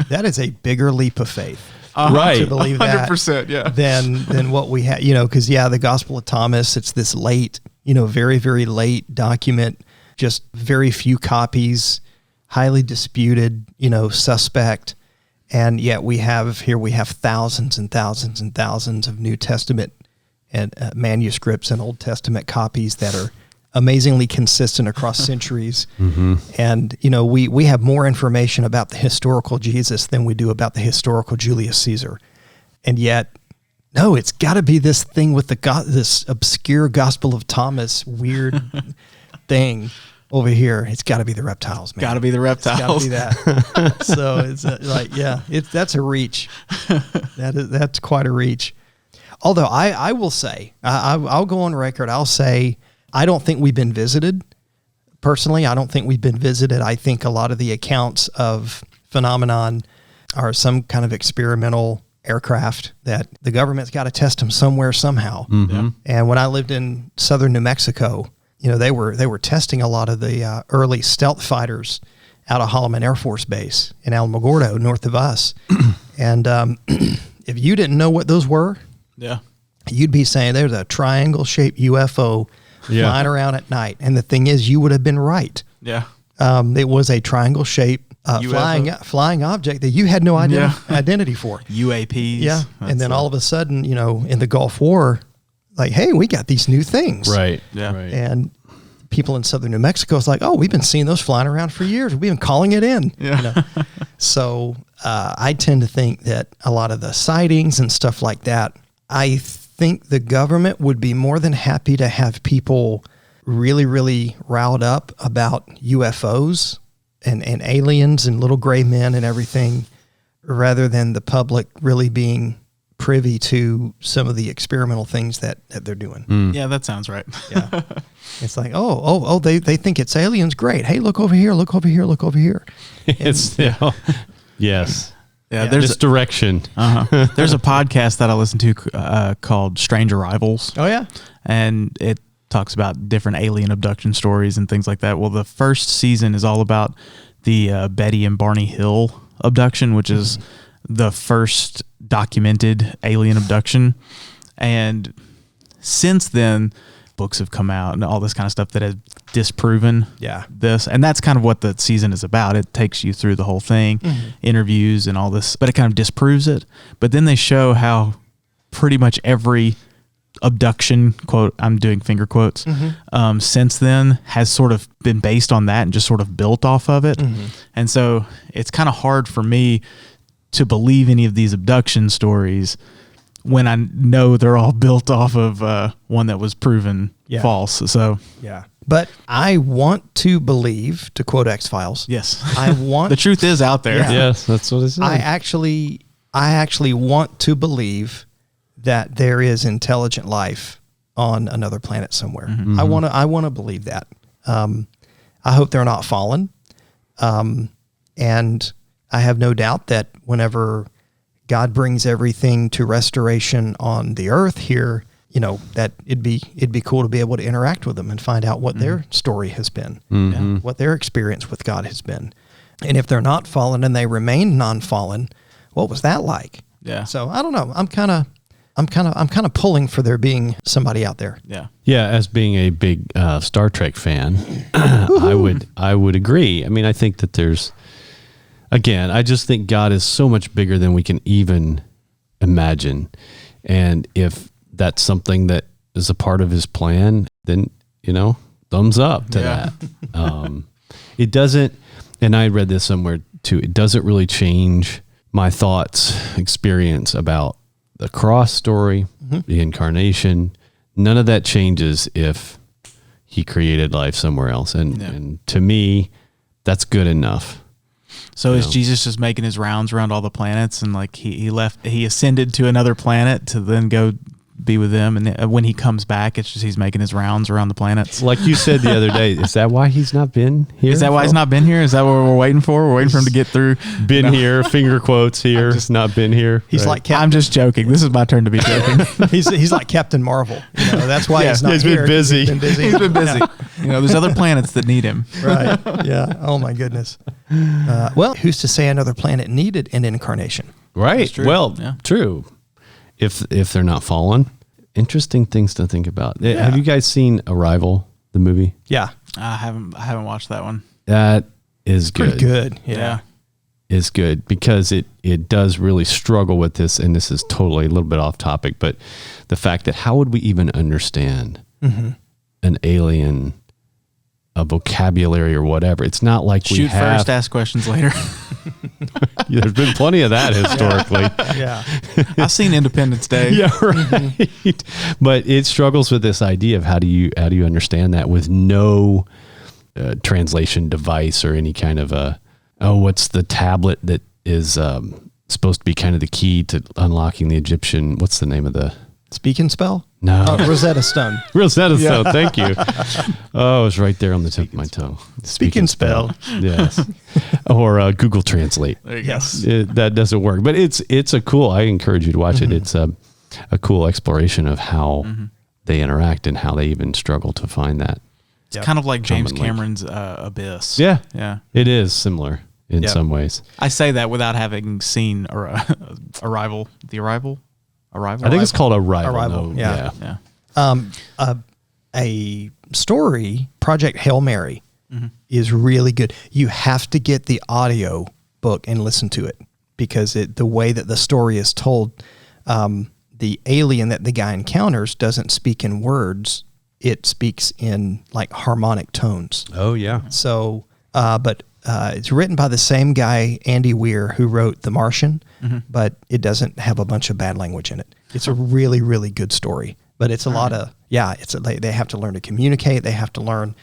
That is a bigger leap of faith, right? To believe that 100%, yeah. Than what we had, because the Gospel of Thomas. It's this late, very very late document, just very few copies, highly disputed, suspect. And yet we have thousands and thousands and thousands of New Testament and manuscripts and Old Testament copies that are amazingly consistent across centuries. Mm-hmm. And, we have more information about the historical Jesus than we do about the historical Julius Caesar. And yet, no, it's got to be this thing with this obscure Gospel of Thomas weird thing. Over here, it's got to be the reptiles, man. Got to be the reptiles. It's got to be that. So it's that's a reach. That's quite a reach. Although I will say, I'll go on record. I'll say I don't think we've been visited. Personally, I don't think we've been visited. I think a lot of the accounts of phenomenon are some kind of experimental aircraft that the government's got to test them somewhere somehow. Mm-hmm. And when I lived in southern New Mexico, they were testing a lot of the early stealth fighters out of Holloman Air Force Base in Alamogordo, north of us. And if you didn't know what those were, you'd be saying there's a triangle-shaped UFO flying around at night. And the thing is, you would have been right. Yeah. It was a triangle-shaped flying object that you had no identity for. UAPs. Yeah. And then all of a sudden, in the Gulf War, like, hey, we got these new things. Right. Yeah. Right. And people in southern New Mexico is like, oh, we've been seeing those flying around for years. We've been calling it in. Yeah. So I tend to think that a lot of the sightings and stuff like that, I think the government would be more than happy to have people really, really riled up about UFOs and aliens and little gray men and everything, rather than the public really being privy to some of the experimental things that they're doing. Yeah, that sounds right. Yeah. It's like, they think it's aliens. Great. Hey, look over here, look over here, look over here. It's yes. Yeah, There's this direction. There's a podcast that I listen to called Strange Arrivals. Oh, yeah. And it talks about different alien abduction stories and things like that. Well, the first season is all about the Betty and Barney Hill abduction, which is the first documented alien abduction. And since then, books have come out and all this kind of stuff that has disproven this. And that's kind of what the season is about. It takes you through the whole thing, interviews and all this, but it kind of disproves it. But then they show how pretty much every abduction, quote, I'm doing finger quotes, since then has sort of been based on that and just sort of built off of it. And so it's kind of hard for me to believe any of these abduction stories when I know they're all built off of one that was proven false. So yeah, but I want to believe, to quote X-Files. Yes, I want the truth is out there. Yeah. Yes, that's what it says. I actually want to believe that there is intelligent life on another planet somewhere. I want to believe that. I hope they're not fallen. And I have no doubt that whenever God brings everything to restoration on the earth here, that it'd be cool to be able to interact with them and find out what their story has been, what their experience with God has been. And if they're not fallen and they remain non-fallen, what was that like? Yeah. So I don't know. I'm kind of pulling for there being somebody out there. Yeah. Yeah. As being a big Star Trek fan, I would agree. I mean, I think that I just think God is so much bigger than we can even imagine. And if that's something that is a part of his plan, then, thumbs up to that. It doesn't, and I read this somewhere too, it doesn't really change my experience about the cross story, the incarnation. None of that changes if he created life somewhere else. And to me, that's good enough. So is Jesus just making his rounds around all the planets, and like he ascended to another planet to then go be with them, and when he comes back, it's just he's making his rounds around the planets? Like you said the other day, is that why he's not been here? Is that why he's not been here? Is that what we're waiting for? We're waiting for him to get through. Been here, finger quotes here, just not been here. He's like I'm just joking. This is my turn to be joking. he's like Captain Marvel. That's why he's not he's here. Been busy. He's been busy. He's been busy. There's other planets that need him. Right. Yeah. Oh my goodness. Well, who's to say another planet needed an incarnation? Right. True. Well, true. If they're not fallen. Interesting things to think about. Yeah. Have you guys seen Arrival, the movie? Yeah. I haven't watched that one. That is good. Pretty good. Yeah. Is good because it does really struggle with this, and this is totally a little bit off topic, but the fact that how would we even understand an alien, a vocabulary or whatever? It's not like Shoot first, ask questions later. There's been plenty of that historically. Yeah. I've seen Independence Day. Yeah, right. But it struggles with this idea of how do you understand that with no translation device or any kind of what's the tablet that is supposed to be kind of the key to unlocking the Egyptian? What's the name of the Speak and spell? No. Rosetta Stone. Rosetta Stone. Thank you. Oh, it was right there on the tip of my tongue. Speak and spell. Yes. Or Google Translate. There you Yes. That doesn't work, but it's a cool. I encourage you to watch it. It's a cool exploration of how they interact and how they even struggle to find that. It's kind of like James Cameron's Abyss. Yeah. Yeah. It is similar in some ways. I say that without having seen Arrival. The Arrival? I think it's called Arrival. No, yeah. A story, Project Hail Mary, is really good. You have to get the audio book and listen to it because the way that the story is told, the alien that the guy encounters doesn't speak in words. It speaks in like harmonic tones. Oh, yeah. So, but it's written by the same guy, Andy Weir, who wrote The Martian, but it doesn't have a bunch of bad language in it. It's a really, really good story, but it's a lot of, they have to learn to communicate. They have to learn,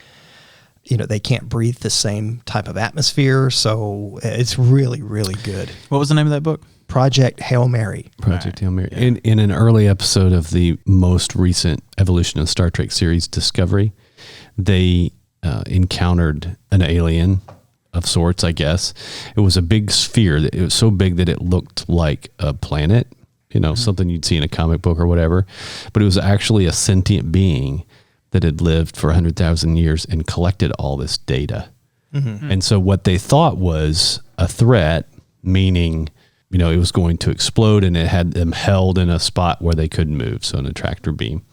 they can't breathe the same type of atmosphere. So it's really, really good. What was the name of that book? Project Hail Mary. Project Hail Mary. In an early episode of the most recent evolution of Star Trek series, Discovery, they encountered an alien of sorts, I guess. It was a big sphere. It was so big that it looked like a planet, something you'd see in a comic book or whatever. But it was actually a sentient being that had lived for 100,000 years and collected all this data. And so what they thought was a threat, meaning, it was going to explode, and it had them held in a spot where they couldn't move. So an attractor beam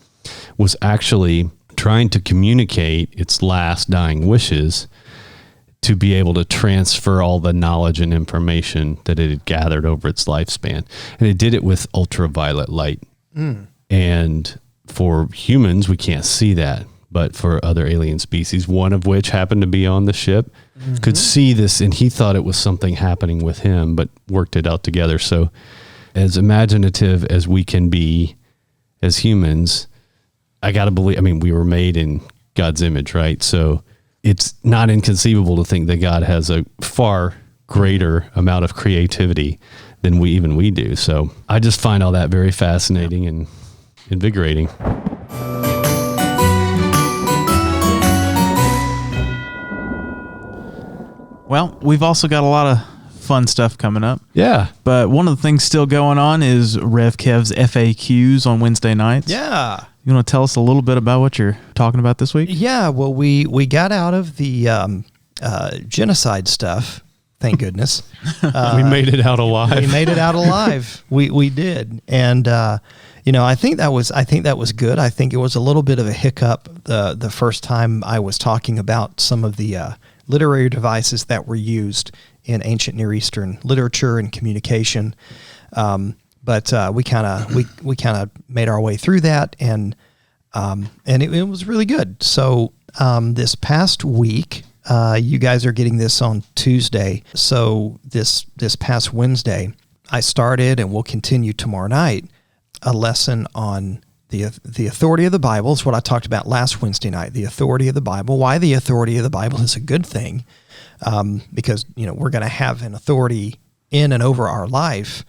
was actually trying to communicate its last dying wishes to be able to transfer all the knowledge and information that it had gathered over its lifespan. And it did it with ultraviolet light. And for humans, we can't see that. But for other alien species, one of which happened to be on the ship, could see this, and he thought it was something happening with him, but worked it out together. So as imaginative as we can be as humans, I got to believe, we were made in God's image, right? So it's not inconceivable to think that God has a far greater amount of creativity than we do. So I just find all that very fascinating and invigorating. Well, we've also got a lot of fun stuff coming up. Yeah. But one of the things still going on is Rev Kev's FAQs on Wednesday nights. Yeah. You want to tell us a little bit about what you're talking about this week? Yeah, well, we got out of the genocide stuff, thank goodness. We made it out alive. We made it out alive. We did, and I think that was good. I think it was a little bit of a hiccup the first time I was talking about some of the literary devices that were used in ancient Near Eastern literature and communication. But we kind of made our way through that, and it was really good. So this past week, you guys are getting this on Tuesday. So this past Wednesday, I started and will continue tomorrow night a lesson on the authority of the Bible. Is what I talked about last Wednesday night. The authority of the Bible. Why the authority of the Bible is a good thing, because we're going to have an authority in and over our life.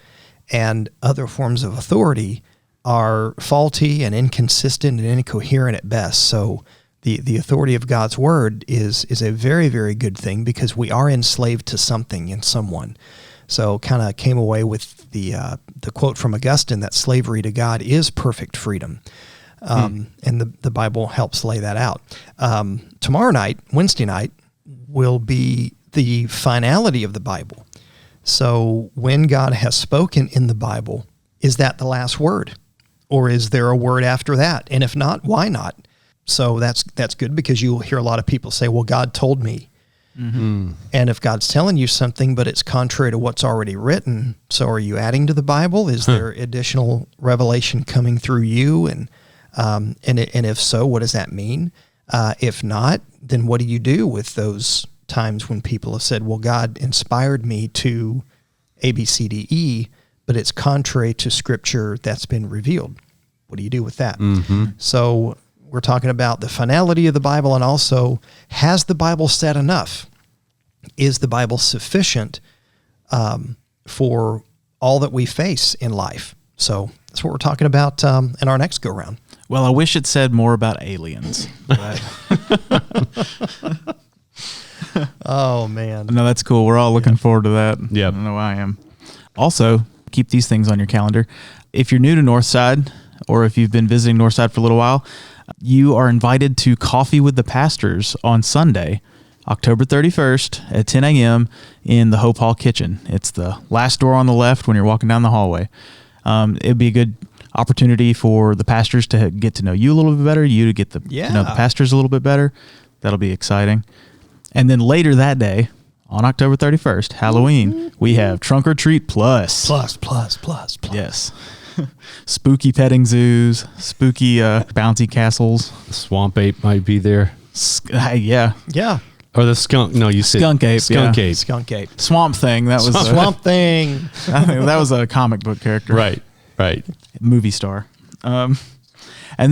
And other forms of authority are faulty and inconsistent and incoherent at best. So the authority of God's word is a very, very good thing, because we are enslaved to something and someone. So kind of came away with the quote from Augustine that slavery to God is perfect freedom. And the Bible helps lay that out. Tomorrow night, Wednesday night, will be the finality of the Bible. So when God has spoken in the Bible, is that the last word? Or is there a word after that? And if not, why not? So that's good, because you'll hear a lot of people say, well, God told me. And if God's telling you something, but it's contrary to what's already written, so are you adding to the Bible? Is there additional revelation coming through you? And if so, what does that mean? If not, then what do you do with those times when people have said, well, God inspired me to A, B, C, D, E, but it's contrary to scripture that's been revealed? What do you do with that? So we're talking about the finality of the Bible, and also, has the Bible said enough? Is the Bible sufficient for all that we face in life? So that's what we're talking about in our next go-round. Well, I wish it said more about aliens. Oh, man. No, that's cool. We're all looking forward to that. Yep. I know I am. Also, keep these things on your calendar. If you're new to Northside, or if you've been visiting Northside for a little while, you are invited to Coffee with the Pastors on Sunday, October 31st at 10 a.m. in the Hope Hall kitchen. It's the last door on the left when you're walking down the hallway. It'd be a good opportunity for the pastors to get to know you a little bit better, you to get to know the pastors a little bit better. That'll be exciting. And then later that day, on October 31st, Halloween, we have Trunk or Treat Plus. Plus. Yes. Spooky petting zoos, spooky bouncy castles. Swamp Ape might be there. Yeah. Yeah. Or the skunk. No, you said Skunk Ape. Skunk yeah. Ape. Skunk Ape. Swamp Thing. That was Swamp Thing. I think that was a comic book character. Right. Movie star. And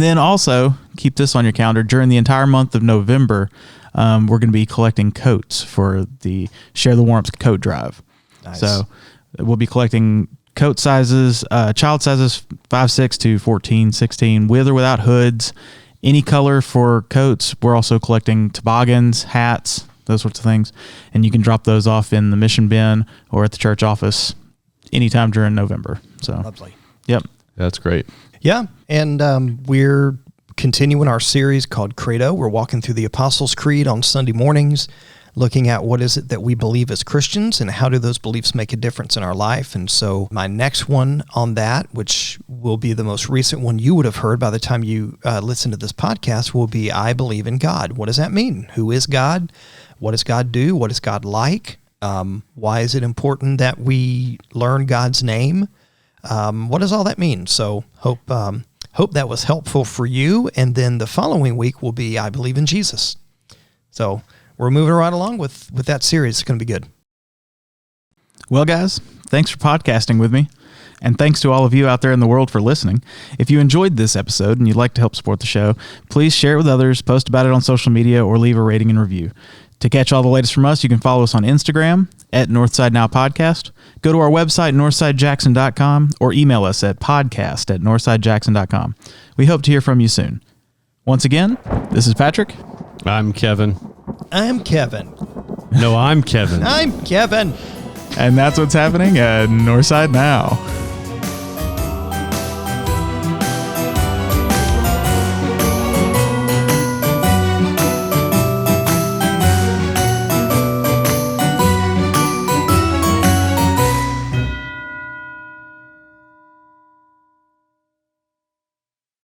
then also keep this on your calendar. During the entire month of November, we're going to be collecting coats for the Share the Warmth coat drive. Nice. So we'll be collecting coat sizes, child sizes 5'6" to 14, 16, with or without hoods, any color for coats. We're also collecting toboggans, hats, those sorts of things. And you can drop those off in the mission bin or at the church office anytime during November. So Lovely. Yep. That's great. Yeah, and we're continuing our series called Credo. We're walking through the Apostles' Creed on Sunday mornings, looking at what is it that we believe as Christians and how do those beliefs make a difference in our life. And so my next one on that, which will be the most recent one you would have heard by the time you listen to this podcast, will be I Believe in God. What does that mean? Who is God? What does God do? What is God like? Why is it important that we learn God's name? What does all that mean? So hope that was helpful for you. And then the following week will be I Believe in Jesus. So we're moving right along with that series. It's going to be good. Well, guys, thanks for podcasting with me. And thanks to all of you out there in the world for listening. If you enjoyed this episode and you'd like to help support the show, please share it with others, post about it on social media, or leave a rating and review. To catch all the latest from us, you can follow us on Instagram at Northside Now Podcast. Go to our website, northsidejackson.com, or email us at podcast@northsidejackson.com. We hope to hear from you soon. Once again, this is Patrick. I'm Kevin. I'm Kevin. No, I'm Kevin. I'm Kevin. And that's what's happening at Northside Now.